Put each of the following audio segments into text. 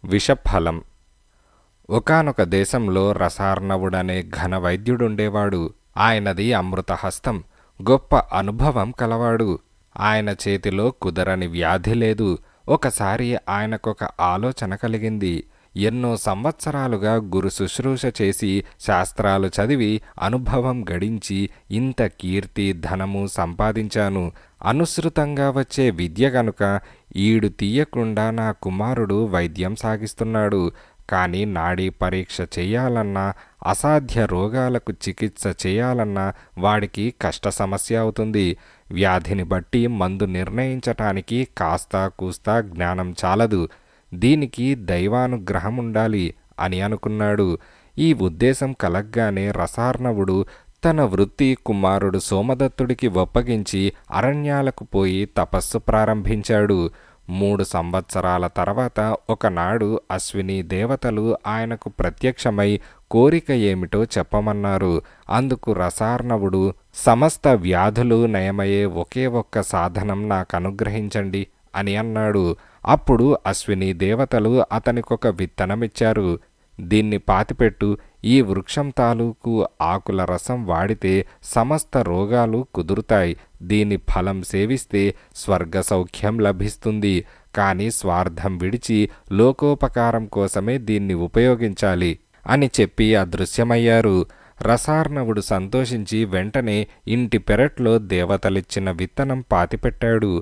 విషఫలం. ఒకానొక దేశంలో రసార్ణవుడనే ఘన వైద్యుడుండేవాడు. ఆయనది అమృతహస్తం. గొప్ప అనుభవం కలవాడు. ఆయన చేతిలో కుదరని వ్యాధి లేదు. ఒకసారి ఆయనకొక ఆలోచన కలిగింది. ఎన్నో సంవత్సరాలుగా గురు శుశ్రూష చేసి శాస్త్రాలు చదివి అనుభవం గడించి ఇంత కీర్తి ధనము సంపాదించాను. అనుసృతంగా వచ్చే విద్య గనుక ఈడు తీయకుండా నా కుమారుడు వైద్యం సాగిస్తున్నాడు. కానీ నాడీ పరీక్ష చేయాలన్నా, అసాధ్య రోగాలకు చికిత్స చేయాలన్నా వాడికి కష్ట సమస్య అవుతుంది. వ్యాధిని బట్టి మందు నిర్ణయించటానికి కాస్తా కూస్తా జ్ఞానం చాలదు. దీనికి దైవానుగ్రహం ఉండాలి అని అనుకున్నాడు. ఈ ఉద్దేశం కలగ్గానే రసార్ణవుడు తన వృత్తి కుమారుడు సోమదత్తుడికి ఒప్పగించి అరణ్యాలకు పోయి తపస్సు ప్రారంభించాడు. 3 సంవత్సరాల తర్వాత ఒకనాడు అశ్విని దేవతలు ఆయనకు ప్రత్యక్షమై కోరిక ఏమిటో చెప్పమన్నారు. అందుకు రసార్ణవుడు, సమస్త వ్యాధులు నయమయ్యే ఒకే ఒక్క సాధనం నాకు అనుగ్రహించండి అని అన్నాడు. అప్పుడు అశ్విని దేవతలు అతనికొక విత్తనమిచ్చారు. దీన్ని పాతిపెట్టు. ఈ వృక్షం తాలూకు ఆకుల రసం వాడితే సమస్త రోగాలు కుదురుతాయి. దీని ఫలం సేవిస్తే స్వర్గ సౌఖ్యం లభిస్తుంది. కానీ స్వార్థం విడిచి లోకోపకారం కోసమే దీన్ని ఉపయోగించాలి అని చెప్పి అదృశ్యమయ్యారు. రసార్ణవుడు సంతోషించి వెంటనే ఇంటి పెరట్లో దేవతలిచ్చిన విత్తనం పాతిపెట్టాడు.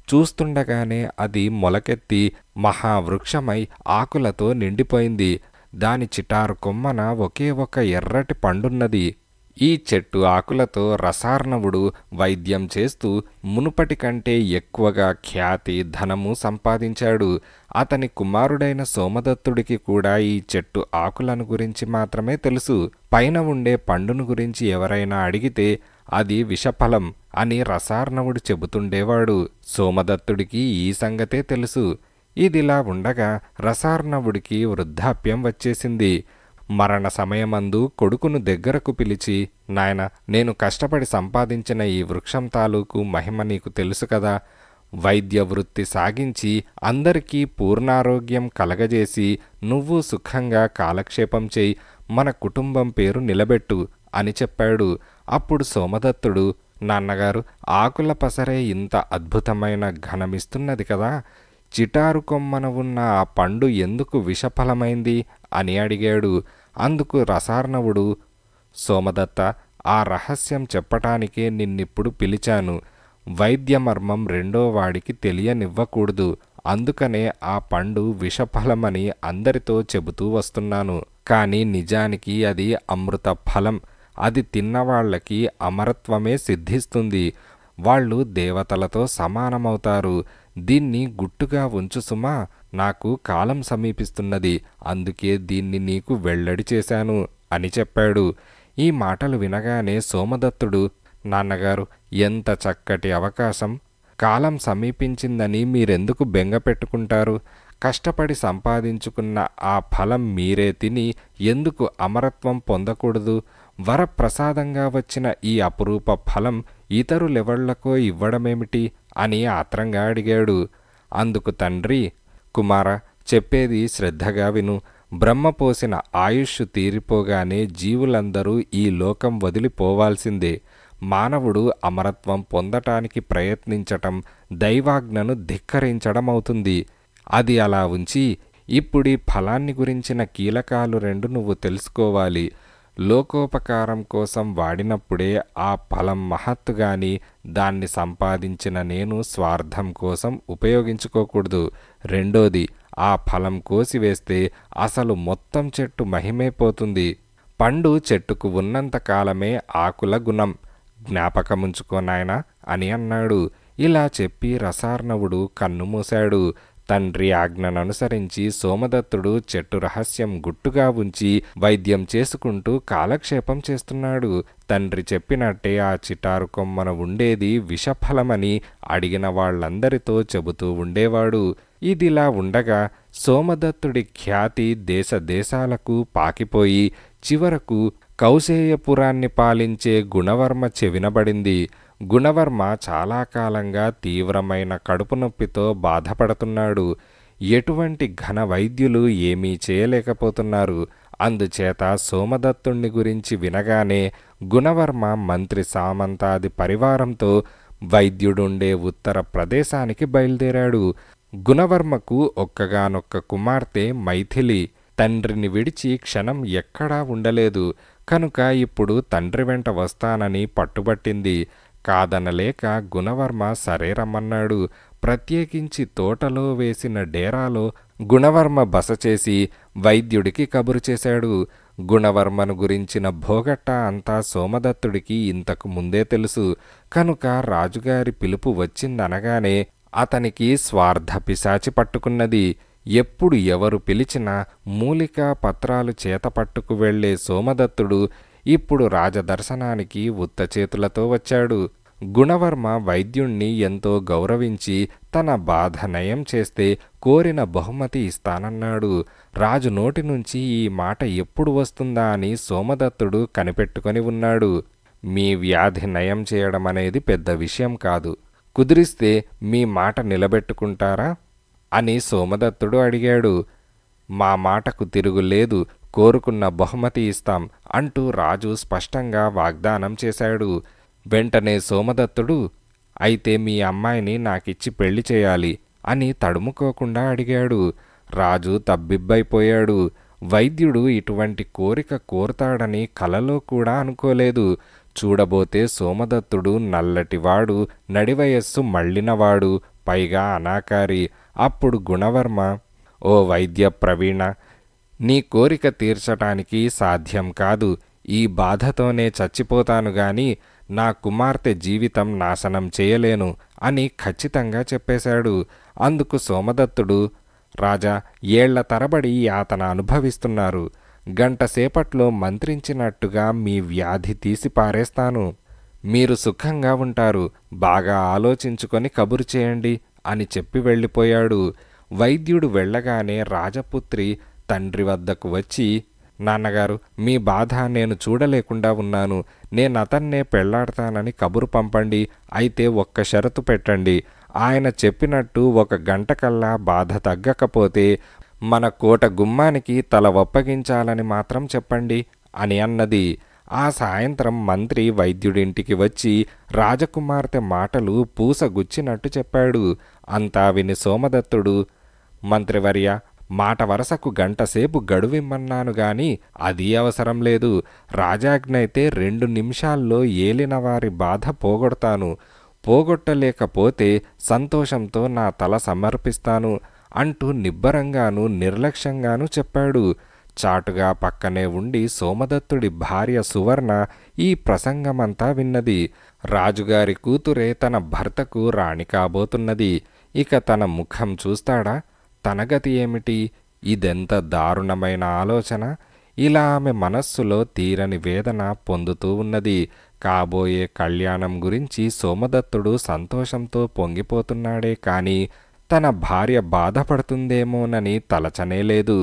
చూస్తుండగానే అది మొలకెత్తి మహావృక్షమై ఆకులతో నిండిపోయింది. దాని చిటారు కొమ్మన ఒకే ఒక ఎర్రటి పండున్నది. ఈ చెట్టు ఆకులతో రసార్ణవుడు వైద్యం చేస్తూ మునుపటి కంటే ఎక్కువగా ఖ్యాతి ధనము సంపాదించాడు. అతని కుమారుడైన సోమదత్తుడికి కూడా ఈ చెట్టు ఆకులను గురించి మాత్రమే తెలుసు. పైన ఉండే పండును గురించి ఎవరైనా అడిగితే అది విషఫలం అని రసార్ణవుడు చెబుతుండేవాడు. సోమదత్తుడికి ఈ సంగతే తెలుసు. ఇదిలా ఉండగా రసార్ణవుడికి వృద్ధాప్యం వచ్చేసింది. మరణ సమయమందు కొడుకును దగ్గరకు పిలిచి, నాయనా, నేను కష్టపడి సంపాదించిన ఈ వృక్షం తాలూకు మహిమ నీకు తెలుసు కదా. వైద్య వృత్తి సాగించి అందరికీ పూర్ణారోగ్యం కలగజేసి నువ్వు సుఖంగా కాలక్షేపం చేయి, మన కుటుంబం పేరు నిలబెట్టు అని చెప్పాడు. అప్పుడు సోమదత్తుడు, నాన్నగారు, ఆకుల పసరే ఇంత అద్భుతమైన ఘనమిస్తున్నది కదా, చిటారు కొమ్మన ఉన్న ఆ పండు ఎందుకు విషఫలమైంది అని అడిగాడు. అందుకు రసార్ణవుడు, సోమదత్త, ఆ రహస్యం చెప్పటానికే నిన్నిప్పుడు పిలిచాను. వైద్యమర్మం రెండో వాడికి తెలియనివ్వకూడదు. అందుకనే ఆ పండు విషఫలమని అందరితో చెబుతూ వస్తున్నాను. కానీ నిజానికి అది అమృత ఫలం. అది తిన్నవాళ్లకి అమరత్వమే సిద్ధిస్తుంది. వాళ్ళు దేవతలతో సమానమవుతారు. దీన్ని గుట్టుగా ఉంచు సుమా, నాకు కాలం సమీపిస్తున్నది. అందుకే దీన్ని నీకు వెల్లడి చేశాను అని చెప్పాడు. ఈ మాటలు వినగానే సోమదత్తుడు, నాన్నగారు, ఎంత చక్కటి అవకాశం! కాలం సమీపించిందని మీరెందుకు బెంగ పెట్టుకుంటారు? కష్టపడి సంపాదించుకున్న ఆ ఫలం మీరే తిని ఎందుకు అమరత్వం పొందకూడదు? వరప్రసాదంగా వచ్చిన ఈ అపురూప ఫలం ఇతరులెవళ్లకో ఇవ్వడమేమిటి అని ఆత్రంగా అడిగాడు. అందుకు తండ్రి, కుమారా, చెప్పేది శ్రద్ధగా విను. బ్రహ్మ పోసిన ఆయుష్ తీరిపోగానే జీవులందరూ ఈ లోకం వదిలిపోవాల్సిందే. మానవుడు అమరత్వం పొందటానికి ప్రయత్నించటం దైవాజ్ఞను ధిక్కరించడమవుతుంది. అది అలా ఉంచి ఇప్పుడీ ఫలాన్ని గురించిన కీలకాలు 2 నువ్వు తెలుసుకోవాలి. లోకోపకారం కోసం వాడినప్పుడే ఆ ఫలం మహత్తుగాని, దాన్ని సంపాదించిన నేను స్వార్థం కోసం ఉపయోగించుకోకూడదు. రెండోది, ఆ ఫలం కోసివేస్తే అసలు మొత్తం చెట్టు మహిమైపోతుంది. పండు చెట్టుకు ఉన్నంత కాలమే ఆకుల గుణం. జ్ఞాపకముంచుకో నాయనా అని అన్నాడు. ఇలా చెప్పి రసార్ణవుడు కన్నుమూశాడు. తండ్రి ఆజ్ఞననుసరించి సోమదత్తుడు చెట్టు రహస్యం గుట్టుగా ఉంచి వైద్యం చేసుకుంటూ కాలక్షేపం చేస్తున్నాడు. తండ్రి చెప్పినట్టే ఆ చిటారు కొమ్మన ఉండేది విషఫలమని అడిగిన వాళ్లందరితో చెబుతూ ఉండేవాడు. ఇదిలా ఉండగా సోమదత్తుడి ఖ్యాతి దేశ దేశాలకు పాకిపోయి చివరకు కౌశేయపురాన్ని పాలించే గుణవర్మ చెవినబడింది. గుణవర్మ చాలా కాలంగా తీవ్రమైన కడుపు నొప్పితో బాధపడుతున్నాడు. ఎటువంటి ఘన వైద్యులు ఏమీ చేయలేకపోతున్నారు. అందుచేత సోమదత్తుణ్ణి గురించి వినగానే గుణవర్మ మంత్రి సామంతాది పరివారంతో వైద్యుడుండే ఉత్తర ప్రదేశానికి బయలుదేరాడు. గుణవర్మకు ఒక్కగానొక్క కుమార్తె మైథిలి. తండ్రిని విడిచి క్షణం ఎక్కడా ఉండలేదు. కనుక ఇప్పుడు తండ్రి వెంట వస్తానని పట్టుబట్టింది. కాదనలేక గుణవర్మ సరే రమ్మన్నాడు. ప్రత్యేకించి తోటలో వేసిన డేరాలో గుణవర్మ బస చేసి వైద్యుడికి కబురు చేశాడు. గుణవర్మను గురించిన భోగట్ట అంతా సోమదత్తుడికి ఇంతకు ముందే తెలుసు. కనుక రాజుగారి పిలుపు వచ్చిందనగానే అతనికి స్వార్థ పిశాచి పట్టుకున్నది. ఎప్పుడు ఎవరు పిలిచినా మూలికా పత్రాలు చేత పట్టుకు వెళ్లే సోమదత్తుడు ఇప్పుడు రాజదర్శనానికి ఉత్తచేతులతో వచ్చాడు. గుణవర్మ వైద్యుణ్ణి ఎంతో గౌరవించి తన బాధ నయం చేస్తే కోరిన బహుమతి ఇస్తానన్నాడు. రాజు నోటి నుంచి ఈ మాట ఎప్పుడు వస్తుందా అని సోమదత్తుడు కనిపెట్టుకొని ఉన్నాడు. మీ వ్యాధి నయం చేయడం అనేది పెద్ద విషయం కాదు. కుదిరిస్తే మీ మాట నిలబెట్టుకుంటారా అని సోమదత్తుడు అడిగాడు. మా మాటకు తిరుగులేదు, కోరుకున్న బహుమతి ఇస్తాం అంటూ రాజు స్పష్టంగా వాగ్దానం చేశాడు. వెంటనే సోమదత్తుడు, అయితే మీ అమ్మాయిని నాకిచ్చి పెళ్లి చేయాలి అని తడుముకోకుండా అడిగాడు. రాజు తబ్బిబ్బైపోయాడు. వైద్యుడు ఇటువంటి కోరిక కోరుతాడని కలలో కూడా అనుకోలేదు. చూడబోతే సోమదత్తుడు నల్లటివాడు, నడివయస్సు మళ్ళినవాడు, పైగా అనాకారి. అప్పుడు గుణవర్మ, ఓ వైద్య ప్రవీణ, నీ కోరిక తీర్చటానికి సాధ్యం కాదు. ఈ బాధతోనే చచ్చిపోతాను గాని నా కుమార్తె జీవితం నాశనం చేయలేను అని ఖచ్చితంగా చెప్పేశాడు. అందుకు సోమదత్తుడు, రాజా, ఏళ్ల తరబడి యాతన అనుభవిస్తున్నారు. గంటసేపట్లో మంత్రించినట్టుగా మీ వ్యాధి తీసి పారేస్తాను. మీరు సుఖంగా ఉంటారు. బాగా ఆలోచించుకొని కబురు చేయండి అని చెప్పి వెళ్ళిపోయాడు. వైద్యుడు వెళ్ళగానే రాజపుత్రి తండ్రి వద్దకు వచ్చి, నాన్నగారు, మీ బాధ నేను చూడలేకుండా ఉన్నాను. నేనతన్నే పెళ్లాడతానని కబురు పంపండి. అయితే ఒక్క షరతు పెట్టండి. ఆయన చెప్పినట్టు 1 గంటకల్లా బాధ తగ్గకపోతే మన కోట గుమ్మానికి తల ఒప్పగించాలని మాత్రం చెప్పండి అని అన్నది. ఆ సాయంత్రం మంత్రి వైద్యుడింటికి వచ్చి రాజకుమార్తె మాటలు పూసగుచ్చినట్టు చెప్పాడు. అంతా విని సోమదత్తుడు, మంత్రివర్య, మాట వరసకు గంటసేపు గడువిమ్మన్నాను గాని అది అవసరం లేదు. రాజాజ్ఞైతే 2 నిమిషాల్లో ఏలినవారి బాధ పోగొడతాను. పోగొట్టలేకపోతే సంతోషంతో నా తల సమర్పిస్తాను అంటూ నిబ్బరంగాను నిర్లక్ష్యంగాను చెప్పాడు. చాటుగా పక్కనే ఉండి సోమదత్తుడి భార్య సువర్ణ ఈ ప్రసంగమంతా విన్నది. రాజుగారి కూతురే తన భర్తకు రాణి కాబోతున్నది. ఇక తన ముఖం చూస్తాడా? తన గతి ఏమిటి? ఇదెంత దారుణమైన ఆలోచన! ఇలా ఆమె మనస్సులో తీరని వేదన పొందుతూ ఉన్నది. కాబోయే కళ్యాణం గురించి సోమదత్తుడు సంతోషంతో పొంగిపోతున్నాడే కాని తన భార్య బాధపడుతుందేమోనని తలచనేలేదు.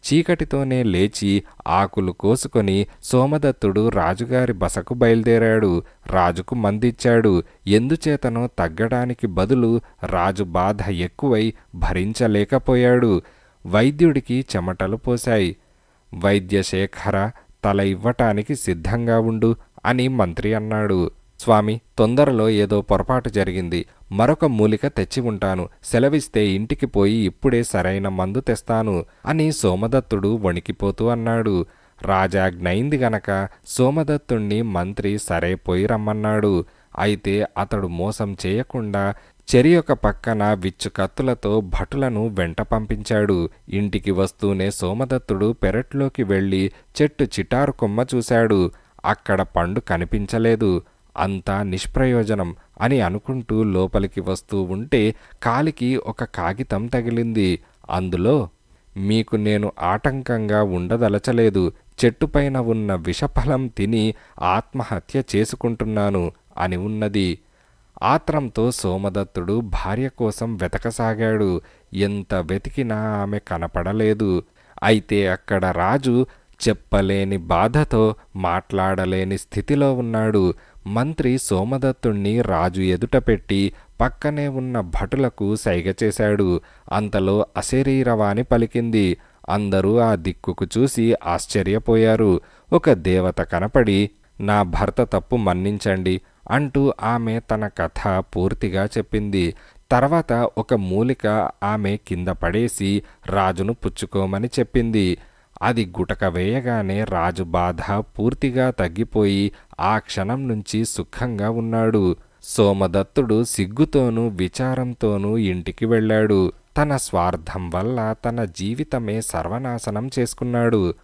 చీకటితోనే లేచి ఆకులు కోసుకొని సోమదత్తుడు రాజుగారి బసకు బయలుదేరాడు. రాజుకు మందిచ్చాడు. ఎందుచేతనో తగ్గడానికి బదులు రాజు బాధ ఎక్కువై భరించలేకపోయాడు. వైద్యుడికి చెమటలు పోశాయి. వైద్యశేఖర, తల ఇవ్వటానికి సిద్ధంగా ఉండు అని మంత్రి అన్నాడు. స్వామి, తొందరలో ఏదో పొరపాటు జరిగింది. మరొక మూలిక తెచ్చి ఉంటాను. సెలవిస్తే ఇంటికి పోయి ఇప్పుడే సరైన మందు తెస్తాను అని సోమదత్తుడు వణికిపోతూ అన్నాడు. రాజాజ్ఞయింది గనక సోమదత్తుణ్ణి మంత్రి సరే పోయి రమ్మన్నాడు. అయితే అతడు మోసం చేయకుండా చెరియొక పక్కన విచ్చు కత్తులతో భటులను వెంట పంపించాడు. ఇంటికి వస్తూనే సోమదత్తుడు పెరట్లోకి వెళ్ళి చెట్టు చిటారు కొమ్మ చూశాడు. అక్కడ పండు కనిపించలేదు. అంతా నిష్ప్రయోజనం అని అనుకుంటూ లోపలికి వస్తూ ఉంటే కాలికి ఒక కాగితం తగిలింది. అందులో, మీకు నేను ఆటంకంగా ఉండదలచలేదు. చెట్టుపైన ఉన్న విషఫలం తిని ఆత్మహత్య చేసుకుంటున్నాను అని ఉన్నది. ఆత్రంతో సోమదత్తుడు భార్య కోసం వెతకసాగాడు. ఎంత వెతికినా ఆమె కనపడలేదు. అయితే అక్కడ రాజు చెప్పలేని బాధతో మాట్లాడలేని స్థితిలో ఉన్నాడు. మంత్రి సోమదత్తుణ్ణి రాజు ఎదుట పెట్టి పక్కనే ఉన్న భటులకు సైగ చేశాడు. అంతలో అశరీరవాణి పలికింది. అందరూ ఆ దిక్కుకు చూసి ఆశ్చర్యపోయారు. ఒక దేవత కనపడి, నా భర్త తప్పు మన్నించండి అంటూ ఆమె తన కథ పూర్తిగా చెప్పింది. తర్వాత ఒక మూలిక ఆమె కింద పడేసి రాజును పుచ్చుకోమని చెప్పింది. అది గుటక వేయగానే రాజు బాధ పూర్తిగా తగ్గిపోయి ఆ క్షణం నుంచి సుఖంగా ఉన్నాడు. సోమదత్తుడు సిగ్గుతోనూ విచారంతోనూ ఇంటికి వెళ్ళాడు. తన స్వార్థం వల్ల తన జీవితమే సర్వనాశనం చేసుకున్నాడు.